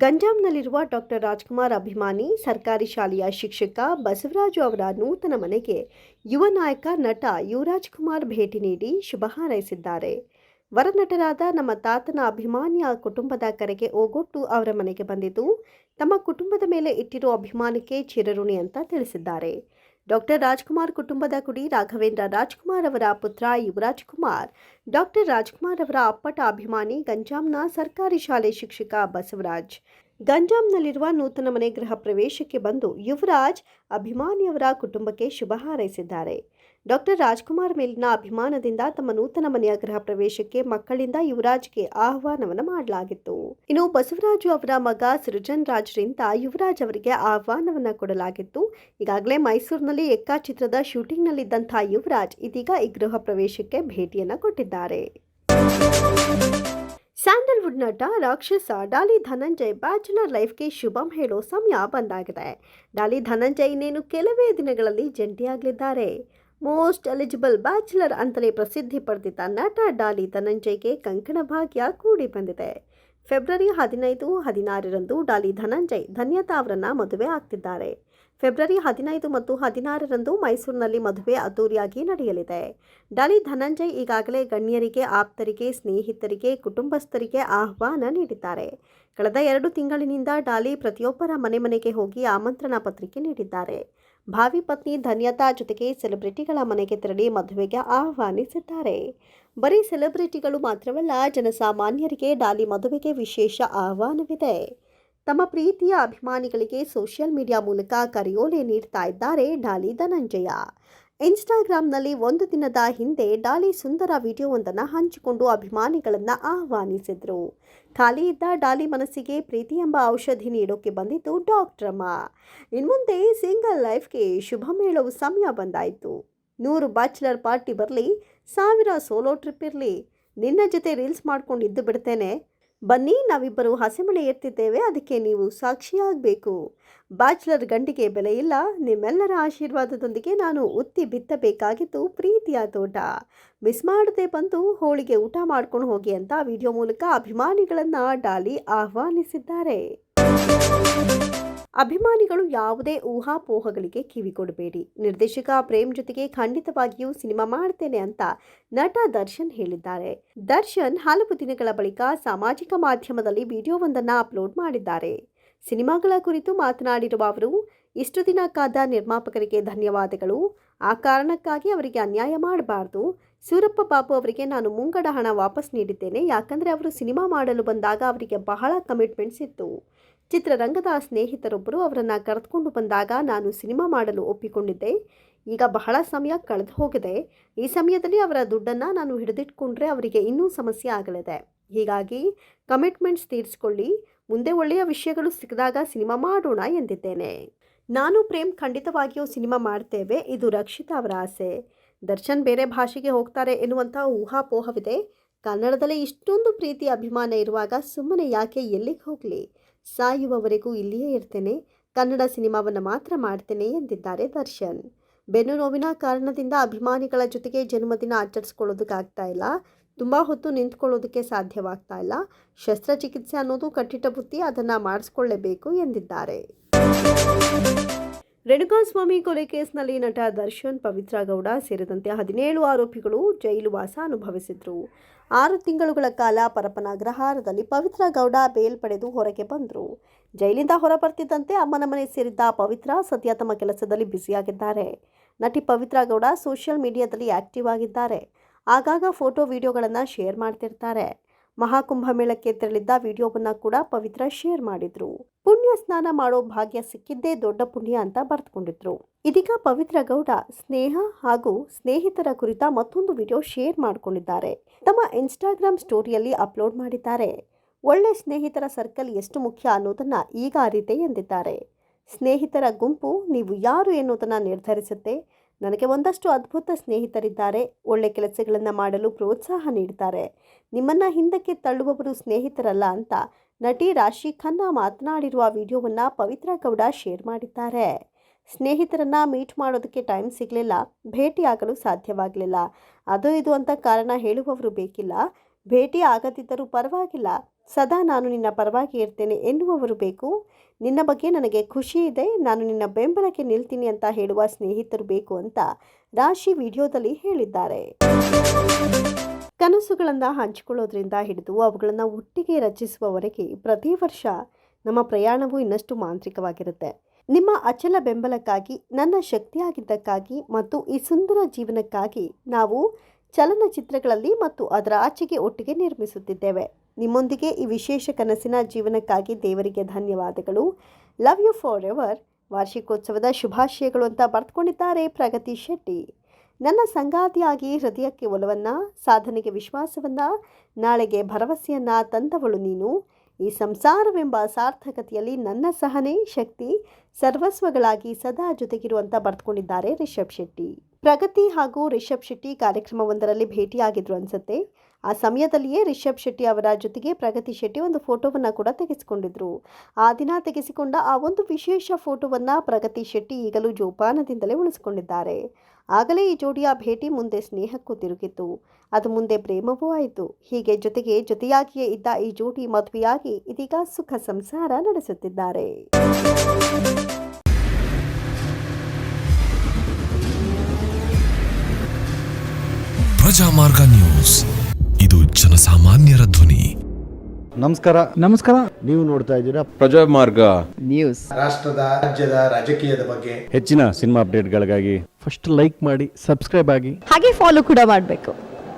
ಗಂಜಾಂನಲ್ಲಿರುವ doctor Rajkumar ಅಭಿಮಾನಿ ಸರ್ಕಾರಿ ಶಾಲೆಯ ಶಿಕ್ಷಕ ಬಸವರಾಜು ಅವರ ನೂತನ ಮನೆಗೆ ಯುವ ನಾಯಕ ನಟ ಯುವರಾಜ್ ಕುಮಾರ್ ಭೇಟಿ ನೀಡಿ ಶುಭ ಹಾರೈಸಿದ್ದಾರೆ. ವರನಟರಾದ ನಮ್ಮ ತಾತನ ಅಭಿಮಾನಿಯ ಕುಟುಂಬದ ಕರೆಗೆ ಓಗೊಟ್ಟು ಅವರ ಮನೆಗೆ ಬಂದಿದ್ದು ತಮ್ಮ ಕುಟುಂಬದ ಮೇಲೆ ಇಟ್ಟಿರುವ ಅಭಿಮಾನಕ್ಕೆ ಚಿರಋಣಿ ಅಂತ ತಿಳಿಸಿದ್ದಾರೆ. ಡಾಕ್ಟರ್ ರಾಜ್ಕುಮಾರ್ ಕುಟುಂಬದ ಕುಡಿ ರಾಘವೇಂದ್ರ ರಾಜ್ಕುಮಾರ್ ಅವರ ಪುತ್ರ ಯುವರಾಜ್ ಕುಮಾರ್, ಡಾಕ್ಟರ್ ರಾಜ್ಕುಮಾರ್ ಅವರ ಅಪ್ಪಟ ಅಭಿಮಾನಿ ಗಂಜಾಂನ ಸರ್ಕಾರಿ ಶಾಲೆ ಶಿಕ್ಷಕ ಬಸವರಾಜ್. ಗಂಜಾಂನಲ್ಲಿರುವ ನೂತನ ಮನೆ ಗೃಹ ಪ್ರವೇಶಕ್ಕೆ ಬಂದು ಯುವರಾಜ್ ಅಭಿಮಾನಿಯವರ ಕುಟುಂಬಕ್ಕೆ ಶುಭ ಹಾರೈಸಿದ್ದಾರೆ. ಡಾಕ್ಟರ್ ರಾಜ್ಕುಮಾರ್ ಮೇಲಿನ ಅಭಿಮಾನದಿಂದ ತಮ್ಮ ನೂತನ ಮನೆಯ ಗೃಹ ಪ್ರವೇಶಕ್ಕೆ ಮಕ್ಕಳಿಂದ ಯುವರಾಜ್ಗೆ ಆಹ್ವಾನವನ್ನು ಮಾಡಲಾಗಿತ್ತು. ಇನ್ನು ಬಸವರಾಜು ಅವರ ಮಗ ಸೃಜನ್ ರಾಜ್ರಿಂದ ಯುವರಾಜ್ ಅವರಿಗೆ ಆಹ್ವಾನವನ್ನು ಕೊಡಲಾಗಿತ್ತು. ಈಗಾಗಲೇ ಮೈಸೂರಿನಲ್ಲಿ ಎಕ್ಕಾ ಚಿತ್ರದ ಶೂಟಿಂಗ್ನಲ್ಲಿದ್ದಂತಹ ಯುವರಾಜ್ ಇದೀಗ ಈ ಗೃಹ ಪ್ರವೇಶಕ್ಕೆ ಭೇಟಿಯನ್ನು ಕೊಟ್ಟಿದ್ದಾರೆ. ಸ್ಯಾಂಡಲ್ವುಡ್ ನಟ ರಾಕ್ಷಸ ಡಾಲಿ ಧನಂಜಯ್ ಬ್ಯಾಚುಲರ್ ಲೈಫ್ಗೆ ಶುಭಂ ಹೇಳೋ ಸಮಯ ಬಂದಾಗಿದೆ. ಡಾಲಿ ಧನಂಜಯ್ ಇನ್ನೇನು ಕೆಲವೇ ದಿನಗಳಲ್ಲಿ ಜಂಟಿಯಾಗಲಿದ್ದಾರೆ. ಮೋಸ್ಟ್ ಎಲಿಜಿಬಲ್ ಬ್ಯಾಚುಲರ್ ಅಂತಲೇ ಪ್ರಸಿದ್ಧಿ ಪಡೆದಿದ್ದ ನಟ ಡಾಲಿ ಧನಂಜಯ್ಗೆ ಕಂಕಣ ಭಾಗ್ಯ ಕೂಡಿ ಬಂದಿದೆ. ಫೆಬ್ರವರಿ 15, 16ರಂದು ಡಾಲಿ ಧನಂಜಯ್ ಧನ್ಯತಾ ಅವರನ್ನ ಮದುವೆ ಆಗ್ತಿದ್ದಾರೆ. ಫೆಬ್ರವರಿ 15 ಮತ್ತು 16ರಂದು ಮೈಸೂರಿನಲ್ಲಿ ಮದುವೆ ಅದ್ದೂರಿಯಾಗಿ ನಡೆಯಲಿದೆ. ಡಾಲಿ ಧನಂಜಯ್ ಈಗಾಗಲೇ ಗಣ್ಯರಿಗೆ, ಆಪ್ತರಿಗೆ, ಸ್ನೇಹಿತರಿಗೆ, ಕುಟುಂಬಸ್ಥರಿಗೆ ಆಹ್ವಾನ ನೀಡಿದ್ದಾರೆ. ಕಳೆದ 2 ತಿಂಗಳಿನಿಂದ ಡಾಲಿ ಪ್ರತಿಯೊಬ್ಬರ ಮನೆಗೆ ಹೋಗಿ ಆಮಂತ್ರಣ ಪತ್ರಿಕೆ ನೀಡಿದ್ದಾರೆ. ಭಾವಿ ಪತ್ನಿ ಧನ್ಯತಾ ಜೊತೆಗೆ ಸೆಲೆಬ್ರಿಟಿಗಳ ಮನೆಗೆ ತೆರಳಿ ಮದುವೆಗೆ ಆಹ್ವಾನಿಸಿದ್ದಾರೆ. ಬರೀ ಸೆಲೆಬ್ರಿಟಿಗಳು ಮಾತ್ರವಲ್ಲ, ಜನಸಾಮಾನ್ಯರಿಗೆ ಡಾಲಿ ಮದುವೆಗೆ ವಿಶೇಷ ಆಹ್ವಾನವಿದೆ. ತಮ್ಮ ಪ್ರೀತಿಯ ಅಭಿಮಾನಿಗಳಿಗೆ ಸೋಷಿಯಲ್ ಮೀಡಿಯಾ ಮೂಲಕ ಕರೆಯೋಲೆ ನೀಡ್ತಾ ಇದ್ದಾರೆ ಡಾಲಿ ಧನಂಜಯ. ಇನ್ಸ್ಟಾಗ್ರಾಂನಲ್ಲಿ 1 ದಿನದ ಹಿಂದೆ ಡಾಲಿ ಸುಂದರ ವಿಡಿಯೋವೊಂದನ್ನು ಹಂಚಿಕೊಂಡು ಅಭಿಮಾನಿಗಳನ್ನು ಆಹ್ವಾನಿಸಿದರು. ಖಾಲಿ ಇದ್ದ ಡಾಲಿ ಮನಸ್ಸಿಗೆ ಪ್ರೀತಿ ಎಂಬ ಔಷಧಿ ನೀಡೋಕೆ ಬಂದಿತ್ತು ಡಾಕ್ಟ್ರಮ್ಮ. ಇನ್ಮುಂದೆ ಸಿಂಗಲ್ ಲೈಫ್ಗೆ ಶುಭ ಹೇಳುವ ಸಮಯ ಬಂದಾಯಿತು. 100 ಬ್ಯಾಚುಲರ್ ಪಾರ್ಟಿ ಬರಲಿ, 1000 ಸೋಲೋ ಟ್ರಿಪ್ ಇರಲಿ, ನಿನ್ನ ಜೊತೆ ರೀಲ್ಸ್ ಮಾಡ್ಕೊಂಡು ಇದ್ದು ಬಿಡ್ತೇನೆ. ಬನ್ನಿ, ನಾವಿಬ್ಬರು ಹಸೆಮಣೆ ಎತ್ತಿದ್ದೇವೆ, ಅದಕ್ಕೆ ನೀವು ಸಾಕ್ಷಿಯಾಗಬೇಕು. ಬ್ಯಾಚುಲರ್ ಗಂಡಿಗೆ ಬೆಲೆ ಇಲ್ಲ. ನಿಮ್ಮೆಲ್ಲರ ಆಶೀರ್ವಾದದೊಂದಿಗೆ ನಾನು ಉತ್ತಿ ಬಿತ್ತಬೇಕಾಗಿತ್ತು ಪ್ರೀತಿಯ ತೋಟ. ಮಿಸ್ ಮಾಡದೆ ಬಂದು ಹೋಳಿಗೆ ಊಟ ಮಾಡ್ಕೊಂಡು ಹೋಗಿ ಅಂತ ವಿಡಿಯೋ ಮೂಲಕ ಅಭಿಮಾನಿಗಳನ್ನು ಡಾಲಿ ಆಹ್ವಾನಿಸಿದ್ದಾರೆ. ಅಭಿಮಾನಿಗಳು ಯಾವುದೇ ಊಹಾಪೋಹಗಳಿಗೆ ಕಿವಿಕೊಡಬೇಡಿ. ನಿರ್ದೇಶಕ ಪ್ರೇಮ್ ಜೊತೆಗೆ ಖಂಡಿತವಾಗಿಯೂ ಸಿನಿಮಾ ಮಾಡ್ತೇನೆ ಅಂತ ನಟ ದರ್ಶನ್ ಹೇಳಿದ್ದಾರೆ. ದರ್ಶನ್ ಹಲವು ದಿನಗಳ ಬಳಿಕ ಸಾಮಾಜಿಕ ಮಾಧ್ಯಮದಲ್ಲಿ ವಿಡಿಯೋವೊಂದನ್ನು ಅಪ್ಲೋಡ್ ಮಾಡಿದ್ದಾರೆ. ಸಿನಿಮಾಗಳ ಕುರಿತು ಮಾತನಾಡಿರುವ ಅವರು, ಇಷ್ಟು ದಿನ ಕಾದ ನಿರ್ಮಾಪಕರಿಗೆ ಧನ್ಯವಾದಗಳು. ಆ ಕಾರಣಕ್ಕಾಗಿ ಅವರಿಗೆ ಅನ್ಯಾಯ ಮಾಡಬಾರ್ದು. ಸೂರಪ್ಪ ಬಾಬು ಅವರಿಗೆ ನಾನು ಮುಂಗಡ ಹಣ ವಾಪಸ್ ನೀಡಿದ್ದೇನೆ. ಯಾಕಂದರೆ ಅವರು ಸಿನಿಮಾ ಮಾಡಲು ಬಂದಾಗ ಅವರಿಗೆ ಬಹಳ ಕಮಿಟ್ಮೆಂಟ್ಸ್ ಇತ್ತು. ಚಿತ್ರರಂಗದ ಸ್ನೇಹಿತರೊಬ್ಬರು ಅವರನ್ನು ಕರೆದುಕೊಂಡು ಬಂದಾಗ ನಾನು ಸಿನಿಮಾ ಮಾಡಲು ಒಪ್ಪಿಕೊಂಡಿದ್ದೆ. ಈಗ ಬಹಳ ಸಮಯ ಕಳೆದು ಹೋಗಿದೆ. ಈ ಸಮಯದಲ್ಲಿ ಅವರ ದುಡ್ಡನ್ನು ನಾನು ಹಿಡಿದಿಟ್ಕೊಂಡ್ರೆ ಅವರಿಗೆ ಇನ್ನೂ ಸಮಸ್ಯೆ ಆಗಲಿದೆ. ಹೀಗಾಗಿ ಕಮಿಟ್ಮೆಂಟ್ಸ್ ತೀರಿಸಿಕೊಳ್ಳಿ. ಮುಂದೆ ಒಳ್ಳೆಯ ವಿಷಯಗಳು ಸಿಕ್ಕಿದಾಗ ಸಿನಿಮಾ ಮಾಡೋಣ ಎಂದಿದ್ದೇನೆ. ನಾನು ಪ್ರೇಮ್ ಖಂಡಿತವಾಗಿಯೂ ಸಿನಿಮಾ ಮಾಡ್ತೇವೆ. ಇದು ರಕ್ಷಿತಾ ಅವರ ಆಸೆ. ದರ್ಶನ್ ಬೇರೆ ಭಾಷೆಗೆ ಹೋಗ್ತಾರೆ ಎನ್ನುವಂಥ ಊಹಾಪೋಹವಿದೆ. ಕನ್ನಡದಲ್ಲಿ ಇಷ್ಟೊಂದು ಪ್ರೀತಿ ಅಭಿಮಾನ ಇರುವಾಗ ಸುಮ್ಮನೆ ಯಾಕೆ ಎಲ್ಲಿಗೆ ಹೋಗಲಿ? ಸಾಯುವವರೆಗೂ ಇಲ್ಲಿಯೇ ಇರ್ತೇನೆ. ಕನ್ನಡ ಸಿನಿಮಾವನ್ನು ಮಾತ್ರ ಮಾಡ್ತೇನೆ ಎಂದಿದ್ದಾರೆ ದರ್ಶನ್. ಬೆನ್ನು ನೋವಿನ ಕಾರಣದಿಂದ ಅಭಿಮಾನಿಗಳ ಜೊತೆಗೆ ಜನ್ಮದಿನ ಆಚರಿಸ್ಕೊಳ್ಳೋದಕ್ಕಾಗ್ತಾ ಇಲ್ಲ. ತುಂಬ ಹೊತ್ತು ನಿಂತ್ಕೊಳ್ಳೋದಕ್ಕೆ ಸಾಧ್ಯವಾಗ್ತಾ ಇಲ್ಲ. ಶಸ್ತ್ರಚಿಕಿತ್ಸೆ ಅನ್ನೋದು ಕಟ್ಟಿಟ್ಟ ಬುತ್ತಿ, ಅದನ್ನು ಮಾಡಿಸ್ಕೊಳ್ಳೇಬೇಕು ಎಂದಿದ್ದಾರೆ. ರೇಣುಕಾಸ್ವಾಮಿ ಕೊಲೆ ಕೇಸ್ನಲ್ಲಿ ನಟ ದರ್ಶನ್, ಪವಿತ್ರ ಗೌಡ ಸೇರಿದಂತೆ 17 ಆರೋಪಿಗಳು ಜೈಲು ವಾಸ ಅನುಭವಿಸಿದ್ರು. 6 ತಿಂಗಳುಗಳ ಕಾಲ ಪರಪ್ಪನ ಅಗ್ರಹಾರದಲ್ಲಿ ಪವಿತ್ರ ಗೌಡ ಬೇಲ್ ಪಡೆದು ಹೊರಗೆ ಬಂದರು. ಜೈಲಿಂದ ಹೊರಬರ್ತಿದ್ದಂತೆ ಅಮ್ಮನ ಮನೆ ಸೇರಿದ್ದ ಪವಿತ್ರ ಸದ್ಯ ತಮ್ಮ ಕೆಲಸದಲ್ಲಿ ಬ್ಯುಸಿಯಾಗಿದ್ದಾರೆ. ನಟಿ ಪವಿತ್ರ ಗೌಡ ಸೋಷಿಯಲ್ ಮೀಡಿಯಾದಲ್ಲಿ ಆಕ್ಟಿವ್ ಆಗಿದ್ದಾರೆ. ಆಗಾಗ ಫೋಟೋ ವಿಡಿಯೋಗಳನ್ನು ಶೇರ್ ಮಾಡ್ತಿರ್ತಾರೆ. ಮಹಾಕುಂಭಮೇಳಕ್ಕೆ ತೆರಳಿದ್ದ ವಿಡಿಯೋವನ್ನು ಕೂಡ ಪವಿತ್ರ ಶೇರ್ ಮಾಡಿದ್ರು. ಪುಣ್ಯ ಸ್ನಾನ ಮಾಡೋ ಭಾಗ್ಯ ಸಿಕ್ಕಿದ್ದೇ ದೊಡ್ಡ ಪುಣ್ಯ ಅಂತ ಬರೆದುಕೊಂಡಿದ್ರು. ಇದೀಗ ಪವಿತ್ರ ಗೌಡ ಸ್ನೇಹ ಹಾಗೂ ಸ್ನೇಹಿತರ ಕುರಿತ ಮತ್ತೊಂದು ವಿಡಿಯೋ ಶೇರ್ ಮಾಡಿಕೊಂಡಿದ್ದಾರೆ. ತಮ್ಮ ಇನ್ಸ್ಟಾಗ್ರಾಮ್ ಸ್ಟೋರಿಯಲ್ಲಿ ಅಪ್ಲೋಡ್ ಮಾಡಿದ್ದಾರೆ. ಒಳ್ಳೆ ಸ್ನೇಹಿತರ ಸರ್ಕಲ್ ಎಷ್ಟು ಮುಖ್ಯ ಅನ್ನೋದನ್ನ ಈಗ ಅರಿತೆ ಎಂದಿದ್ದಾರೆ. ಸ್ನೇಹಿತರ ಗುಂಪು ನೀವು ಯಾರು ಎನ್ನುವುದನ್ನು ನಿರ್ಧರಿಸುತ್ತೆ. ನನಗೆ ಒಂದಷ್ಟು ಅದ್ಭುತ ಸ್ನೇಹಿತರಿದ್ದಾರೆ. ಒಳ್ಳೆ ಕೆಲಸಗಳನ್ನು ಮಾಡಲು ಪ್ರೋತ್ಸಾಹ ನೀಡ್ತಾರೆ. ನಿಮ್ಮನ್ನು ಹಿಂದಕ್ಕೆ ತಳ್ಳುವವರು ಸ್ನೇಹಿತರಲ್ಲ ಅಂತ ನಟಿ ರಾಶಿ ಖನ್ನಾ ಮಾತನಾಡಿರುವ ವಿಡಿಯೋವನ್ನು ಪವಿತ್ರ ಗೌಡ ಶೇರ್ ಮಾಡಿದ್ದಾರೆ. ಸ್ನೇಹಿತರನ್ನು ಮೀಟ್ ಮಾಡೋದಕ್ಕೆ ಟೈಮ್ ಸಿಗಲಿಲ್ಲ, ಭೇಟಿಯಾಗಲು ಸಾಧ್ಯವಾಗಲಿಲ್ಲ, ಅದು ಇದು ಅಂತ ಕಾರಣ ಹೇಳುವವರು ಬೇಕಿಲ್ಲ. ಭೇಟಿ ಆಗದಿದ್ದರೂ ಪರವಾಗಿಲ್ಲ, ಸದಾ ನಾನು ನಿನ್ನ ಪರವಾಗಿ ಇರ್ತೇನೆ ಎನ್ನುವವರು ಬೇಕು. ನಿನ್ನ ಬಗ್ಗೆ ನನಗೆ ಖುಷಿ ಇದೆ, ನಾನು ನಿನ್ನ ಬೆಂಬಲಕ್ಕೆ ನಿಲ್ತೀನಿ ಅಂತ ಹೇಳುವ ಸ್ನೇಹಿತರು ಬೇಕು ಅಂತ ರಾಶಿ ವಿಡಿಯೋದಲ್ಲಿ ಹೇಳಿದ್ದಾರೆ. ಕನಸುಗಳನ್ನು ಹಂಚಿಕೊಳ್ಳೋದ್ರಿಂದ ಹಿಡಿದು ಅವುಗಳನ್ನು ಒಟ್ಟಿಗೆ ರಚಿಸುವವರೆಗೆ ಪ್ರತಿ ವರ್ಷ ನಮ್ಮ ಪ್ರಯಾಣವು ಇನ್ನಷ್ಟು ಮಾಂತ್ರಿಕವಾಗಿರುತ್ತೆ. ನಿಮ್ಮ ಅಚಲ ಬೆಂಬಲಕ್ಕಾಗಿ, ನನ್ನ ಶಕ್ತಿಯಾಗಿದ್ದಕ್ಕಾಗಿ ಮತ್ತು ಈ ಸುಂದರ ಜೀವನಕ್ಕಾಗಿ ನಾವು ಚಲನಚಿತ್ರಗಳಲ್ಲಿ ಮತ್ತು ಅದರ ಆಚೆಗೆ ಒಟ್ಟಿಗೆ ನಿರ್ಮಿಸುತ್ತಿದ್ದೇವೆ. ನಿಮ್ಮೊಂದಿಗೆ ಈ ವಿಶೇಷ ಕನಸಿನ ಜೀವನಕ್ಕಾಗಿ ದೇವರಿಗೆ ಧನ್ಯವಾದಗಳು. Love you forever. ವಾರ್ಷಿಕೋತ್ಸವದ ಶುಭಾಶಯಗಳು ಅಂತ ಬರೆದುಕೊಂಡಿದ್ದಾರೆ ಪ್ರಗತಿ ಶೆಟ್ಟಿ. ನನ್ನ ಸಂಗಾತಿಯಾಗಿ ಹೃದಯಕ್ಕೆ ಒಲವನ್ನು, ಸಾಧನೆಗೆ ವಿಶ್ವಾಸವನ್ನು, ನಾಳೆಗೆ ಭರವಸೆಯನ್ನು ತಂದವಳು ನೀನು. ಈ ಸಂಸಾರವೆಂಬ ಸಾರ್ಥಕತೆಯಲ್ಲಿ ನನ್ನ ಸಹನೆ, ಶಕ್ತಿ, ಸರ್ವಸ್ವಗಳಾಗಿ ಸದಾ ಜೊತೆಗಿರುವಂತ ಬರೆದುಕೊಂಡಿದ್ದಾರೆ ರಿಷಬ್ ಶೆಟ್ಟಿ. ಪ್ರಗತಿ ಹಾಗೂ ರಿಷಬ್ ಶೆಟ್ಟಿ ಕಾರ್ಯಕ್ರಮವೊಂದರಲ್ಲಿ ಭೇಟಿಯಾಗಿದ್ರು ಅನ್ಸುತ್ತೆ. ಆ ಸಮಯದಲ್ಲಿಯೇ ರಿಷಬ್ ಶೆಟ್ಟಿ ಅವರ ಜೊತೆಗೆ ಪ್ರಗತಿ ಶೆಟ್ಟಿ ಒಂದು ಫೋಟೋವನ್ನು ಕೂಡ ತೆಗೆಸಿಕೊಂಡಿದ್ರು. ಆ ದಿನ ತೆಗೆಸಿಕೊಂಡ ಆ ಒಂದು ವಿಶೇಷ ಫೋಟೋವನ್ನು ಪ್ರಗತಿ ಶೆಟ್ಟಿ ಈಗಲೂ ಜೋಪಾನದಿಂದಲೇ ಉಳಿಸಿಕೊಂಡಿದ್ದಾರೆ. ಆಗಲೇ ಈ ಜೋಡಿಯ ಭೇಟಿ ಮುಂದೆ ಸ್ನೇಹಕ್ಕೂ ತಿರುಗಿತ್ತು, ಅದು ಮುಂದೆ ಪ್ರೇಮವೂ ಆಯಿತು. ಹೀಗೆ ಜೊತೆಯಾಗಿಯೇ ಇದ್ದ ಈ ಜೋಡಿ ಮದುವೆಯಾಗಿ ಇದೀಗ ಸುಖ ಸಂಸಾರ ನಡೆಸುತ್ತಿದ್ದಾರೆ. ಪ್ರಜಾಮಾರ್ಗ ನ್ಯೂಸ್, ಇದು ಜನಸಾಮಾನ್ಯರ ಧ್ವನಿ. ನಮಸ್ಕಾರ. ನೀವು ನೋಡ್ತಾ ಇದ್ದೀರಾ ಪ್ರಜಾಮಾರ್ಗ ನ್ಯೂಸ್. ರಾಷ್ಟ್ರದ, ರಾಜ್ಯದ, ರಾಜಕೀಯದ ಬಗ್ಗೆ ಹೆಚ್ಚಿನ ಸಿನಿಮಾ ಅಪ್ಡೇಟ್ಗಳಿಗಾಗಿ ಫಸ್ಟ್ ಲೈಕ್ ಮಾಡಿ, ಸಬ್ಸ್ಕ್ರೈಬ್ ಆಗಿ, ಹಾಗೆ ಫಾಲೋ ಕೂಡ ಮಾಡಬೇಕು.